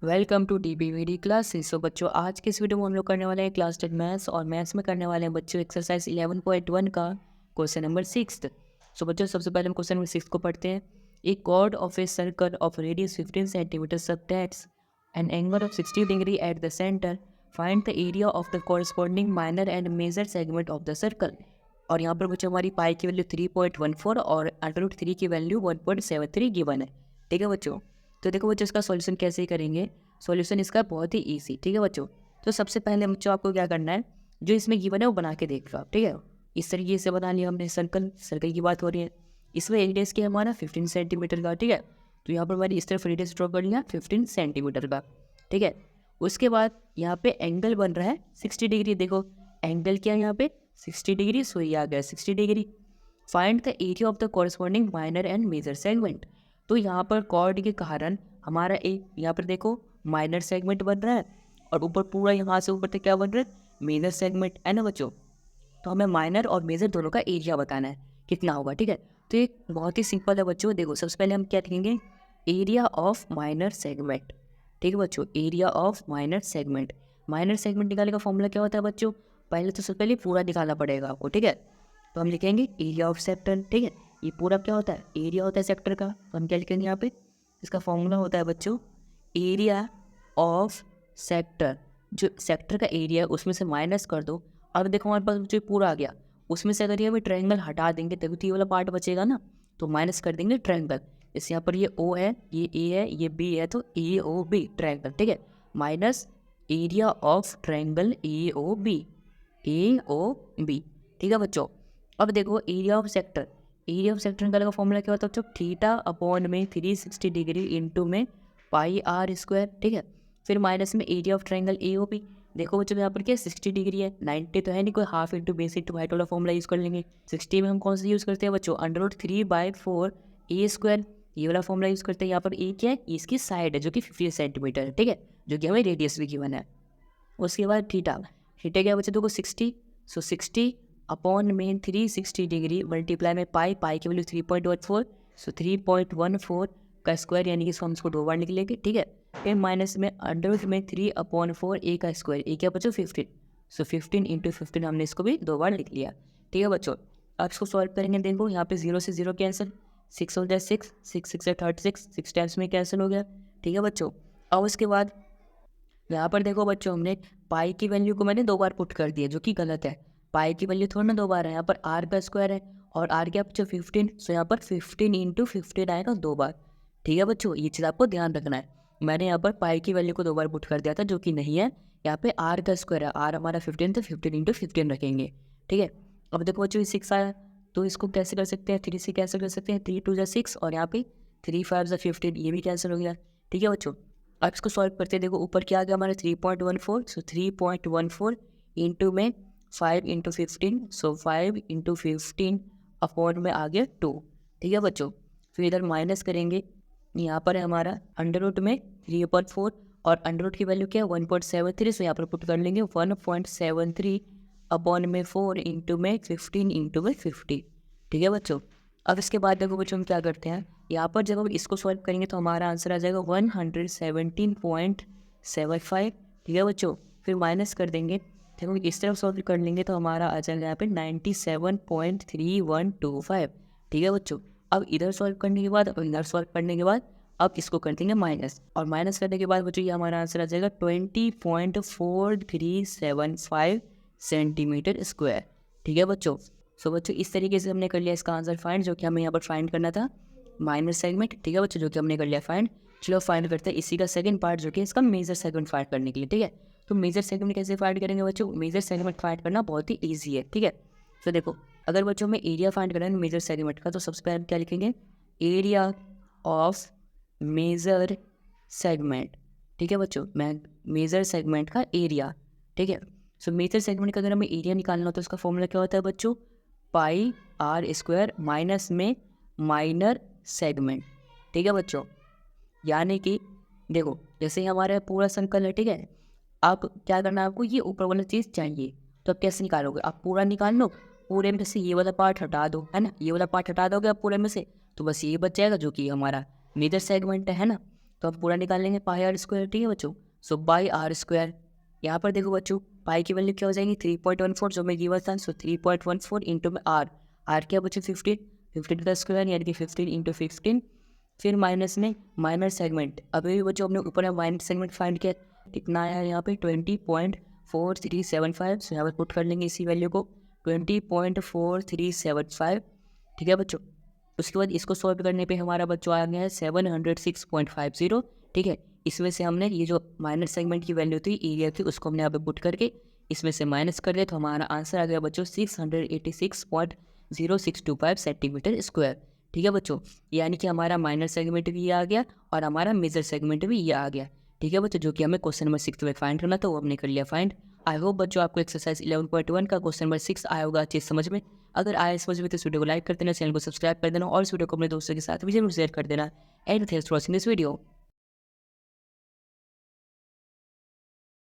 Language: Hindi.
Welcome to DBVD classes. So बच्चों, आज के इस वीडियो में हम लोग करने वाले हैं क्लास 10 मैथ्स, और मैथ्स में करने वाले हैं बच्चों एक्सरसाइज 11.1 का क्वेश्चन नंबर 6। सो बच्चों, सबसे पहले हम क्वेश्चन नंबर 6 को पढ़ते हैं। A chord of a circle of radius 15 centimetre subtends an angle of 60 degree at the centre. Find the area of the corresponding minor and major segment of the circle. और यहाँ पर बच्चों हमारी पाई की वैल्यू 3.14 और √3 की वैल्यू 1.73 गिवन है। ठीक है बच्चों, तो देखो बच्चों, इसका सॉल्यूशन कैसे करेंगे। सॉल्यूशन इसका बहुत ही इजी। ठीक है बच्चों, तो सबसे पहले बच्चों आपको क्या करना है, जो इसमें गिवन है वो बना के देख लो आप। ठीक है, इस तरीके से बना लिया हमने। सर्कल की बात हो रही है, इसमें रेडियस क्या है हमारा 15 सेंटीमीटर का। ठीक है, तो यहाँ पर मैंने इस तरफ रेडियस ड्रॉ कर लिया 15 सेंटीमीटर का। ठीक है, उसके बाद यहाँ पे एंगल बन रहा है 60 डिग्री। देखो एंगल क्या है यहाँ पे 60 डिग्री, सो ये आ गया 60 degree. Find the area of the corresponding minor and major segment. तो यहाँ पर कॉर्ड के कारण हमारा एक यहाँ पर देखो माइनर सेगमेंट बन रहा है, और ऊपर पूरा यहाँ से ऊपर तक क्या बन रहा है, मेजर सेगमेंट है ना बच्चों। तो हमें माइनर और मेजर दोनों का एरिया बताना है कितना होगा। ठीक है, तो ये बहुत ही सिंपल है बच्चों। देखो सबसे पहले हम क्या लिखेंगे, एरिया ऑफ माइनर सेगमेंट। ठीक है बच्चों, area of minor segment. Minor segment निकालने का फॉर्मूला क्या होता है बच्चों, पहले तो सबसे पहले पूरा निकालना पड़ेगा आपको। ठीक है, तो हम लिखेंगे एरिया ऑफ सेक्टर। ठीक है, ये पूरा क्या होता है, एरिया होता है सेक्टर का। तो हम क्या लिखेंगे यहाँ पे, इसका फॉर्मूला होता है बच्चों एरिया ऑफ सेक्टर। जो सेक्टर का एरिया है उसमें से माइनस कर दो। अब देखो हमारे पास जो पूरा आ गया, उसमें से अगर ये हमें ट्रायंगल हटा देंगे तभी तो ये वाला पार्ट बचेगा ना। तो माइनस कर देंगे ट्रायंगल। जैसे यहाँ पर ये ओ है, ये ए है, ये बी है, तो ए ओ बी ट्रायंगल। ठीक है, minus area of triangle A O B. ठीक है बच्चों, अब देखो area of sector. Area of sector निकालने का फॉर्मूला क्या होता है बच्चों, थीटा अपॉन में 360 डिग्री इंटू में पाई आर स्क्वायर। ठीक है, फिर माइनस में area of triangle A O B. देखो बच्चों यहाँ पर क्या 60 डिग्री है, 90 तो है नहीं, कोई half into base into height वाला फॉर्मूला यूज़ कर लेंगे। 60 में हम कौन सा यूज़ करते हैं बच्चों, √3/4 ए स्क्वायर, ये वाला फॉर्मूला यूज़ करते हैं। यहाँ पर ए क्या है, इसकी साइड है जो कि 15 सेंटीमीटर है। ठीक है, जो कि हमें रेडियस भी गिवन है। उसके बाद थीटा, थीटा क्या बच्चे देखो 60, सो 60 अपॉन में 360 डिग्री मल्टीप्लाई में पाई, पाई की वैल्यू 3.14, सो 3.14 का स्क्वायर, यानी कि इसको हम इसको दो बार लिख लेंगे। ठीक है, फिर माइनस में अंडर में 3/4 ए का स्क्वायर, ए क्या बच्चों 15, सो 15 इंटू 15 हमने इसको भी दो बार लिख लिया। ठीक है बच्चों, अब इसको सॉल्व करेंगे। देखो यहाँ पे 0 से 0 कैंसिल, 6 हो जाए 6, 6 से 36, 6 टाइम्स में कैंसिल हो गया। ठीक है बच्चों, अब उसके बाद यहाँ पर देखो बच्चों, हमने पाई की वैल्यू को मैंने दो बार पुट कर दिया, जो कि गलत है। पाई की वैल्यू थोड़ा ना दो बार है, यहाँ पर आर का स्क्वायर है, और आर क्या बच्चों 15, सो यहाँ पर 15 इंटू 15 आएगा दो बार। ठीक है बच्चों, ये चीज़ आपको ध्यान रखना है। मैंने यहाँ पर पाई की वैल्यू को दो बार पुट कर दिया था, जो कि नहीं है। यहाँ पे आर का स्क्वायर है, आर हमारा 15 तो 15 इंटू 15 रखेंगे। ठीक है, अब देखो बच्चों ये 6 आया, तो इसको कैसे कर सकते हैं, 3 से कैसे कर सकते हैं, 3 2 जा 6, और यहाँ पे 3 5 जा 15, ये भी कैंसिल हो गया। ठीक है बच्चों, अब इसको सॉल्व करते हैं। देखो ऊपर क्या आ गया हमारा 3.14, सो 3.14 इंटू में 5 इंटू 15, सो 5 इंटू 15 अपॉन में आ गया 2। ठीक है बच्चों, फिर इधर माइनस करेंगे, यहाँ पर है हमारा अंडर रूट में 3/4, और अंडर रूट की वैल्यू क्या है 1.73, सो यहाँ पर पुट कर लेंगे 1.73 अपॉन में 4 इंटू में 15 इंटू में 50। ठीक है बच्चों, अब इसके बाद देखो बच्चों हम क्या करते हैं, यहाँ पर जब हम इसको सॉल्व करेंगे तो हमारा आंसर आ जाएगा 117.75। ठीक है बच्चों, फिर माइनस कर देंगे, देखो इस तरफ सॉल्व कर लेंगे तो हमारा आ जाएगा यहाँ पे 97.3125। ठीक है बच्चों, अब इधर सॉल्व करने के बाद, अब इधर सॉल्व करने के बाद, अब इसको कर देंगे माइनस, और माइनस करने के बाद बच्चों ये हमारा आंसर आ जाएगा 20.4375 सेंटीमीटर स्क्वायर। ठीक है बच्चों, सो बच्चों इस तरीके से हमने कर लिया इसका आंसर फाइंड, जो कि हमें यहाँ पर फाइंड करना था माइनर सेगमेंट। ठीक है बच्चों, जो कि हमने कर लिया फाइंड। चलो फाइंड करते हैं इसी का सेकंड पार्ट, जो कि इसका मेजर सेगमेंट फाइंड करने के लिए। ठीक है, तो मेजर सेगमेंट कैसे फाइंड करेंगे बच्चों, मेजर सेगमेंट फाइंड करना बहुत ही ईजी है। ठीक है, तो देखो अगर बच्चों में एरिया फाइंड करना है मेजर सेगमेंट का, तो सबसे पहले क्या लिखेंगे, एरिया ऑफ मेजर सेगमेंट। ठीक है बच्चों, मैं मेजर सेगमेंट का एरिया। ठीक है, सो मेजर सेगमेंट का अगर हमें एरिया निकालना हो तो उसका फॉर्मूला क्या होता है बच्चों, पाई आर स्क्वायर माइनस में माइनर सेगमेंट। ठीक है बच्चों, यानी कि देखो जैसे ही हमारा पूरा सर्कल है, ठीक है, आप क्या करना है, आपको ये ऊपर वाला चीज़ चाहिए, तो आप कैसे निकालोगे, आप पूरा निकाल लो, पूरे में से ये वाला पार्ट हटा दो, है ना, ये वाला पार्ट हटा दोगे आप पूरे में से, तो बस ये बच जाएगा जो कि हमारा मेजर सेगमेंट है ना। तो हम पूरा निकाल लेंगे पाई आर स्क्वायर, ठीक है बच्चों। सो बाई आर स्क्वायर, यहाँ पर देखो बच्चों पाई की वैल्यू क्या हो जाएगी 3.14 जो मैं गिवन था। सो 3.14 इंटू में आर क्या बच्चों 15 का स्क्वायर यानी कि 15 इंटू 15, फिर माइनस में माइनर सेगमेंट। अभी भी बच्चों हमने ऊपर में माइनर सेगमेंट फाइंड किया, कितना आया यहाँ पे 20.4375। सो यहाँ पर पुट कर लेंगे इसी वैल्यू को 20.4375, ठीक है बच्चों। उसके बाद इसको सॉल्व करने पे हमारा बच्चों आ गया है 706.50, ठीक है। इसमें से हमने ये जो माइनर सेगमेंट की वैल्यू थी एरिया थी उसको हमने यहाँ पे पुट करके इसमें से माइनस कर दिया, तो हमारा आंसर आ गया बच्चों 686.0625 सेंटीमीटर स्क्वायर, ठीक है बच्चों। यानी कि हमारा माइनर सेगमेंट भी ये आ गया और हमारा मेजर सेगमेंट भी ये आ गया, ठीक है बच्चों। जो कि हमें क्वेश्चन नंबर 6 में फाइंड करना था वो हमने कर लिया फाइंड। आई होप बच्चों आपको एक्सरसाइज 11.1 का क्वेश्चन नंबर 6 आया होगा अच्छे समझ में। अगर आया समझ में तो इस वीडियो को लाइक कर देना, चैनल को सब्सक्राइब कर देना और इस वीडियो को अपने दोस्तों के साथ भी जरूर शेयर कर देना। And thanks for watching this video.